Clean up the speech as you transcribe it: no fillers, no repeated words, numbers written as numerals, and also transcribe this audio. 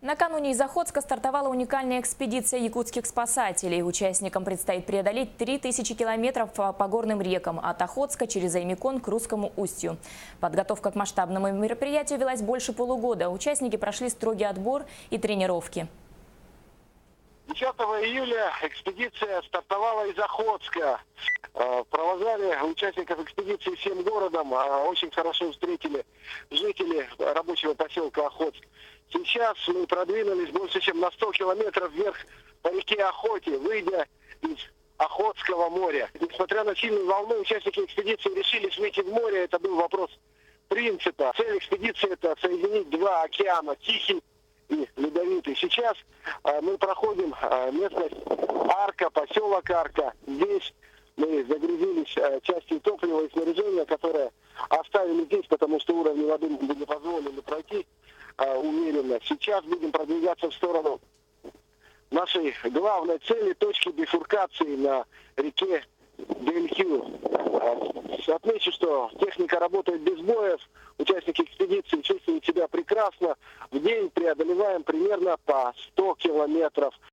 Накануне из Охотска стартовала уникальная экспедиция якутских спасателей. Участникам предстоит преодолеть 3000 километров по горным рекам от Охотска через Аймекон к Русскому устью. Подготовка к масштабному мероприятию велась больше полугода. Участники прошли строгий отбор и тренировки. 10 июля экспедиция стартовала из Охотска. Провожали участников экспедиции всем городом. Очень хорошо встретили жители рабочего поселка Охотск. Сейчас мы продвинулись больше, чем на 100 километров вверх по реке Охоте, выйдя из Охотского моря. Несмотря на сильную волну, участники экспедиции решили выйти в море. Это был вопрос принципа. Цель экспедиции – это соединить два океана, Тихий и Ледовитый. Сейчас мы проходим местность Арка, поселок Арка. Здесь мы загрузились частью топлива и снаряжения, которое оставили здесь, потому что уровень воды не позволили пройти уверенно. Сейчас будем продвигаться в сторону нашей главной цели, точки бифуркации на реке Белькю. Отмечу, что техника работает без боев. Участники экспедиции чувствуют себя прекрасно. В день преодолеваем примерно по 100 километров.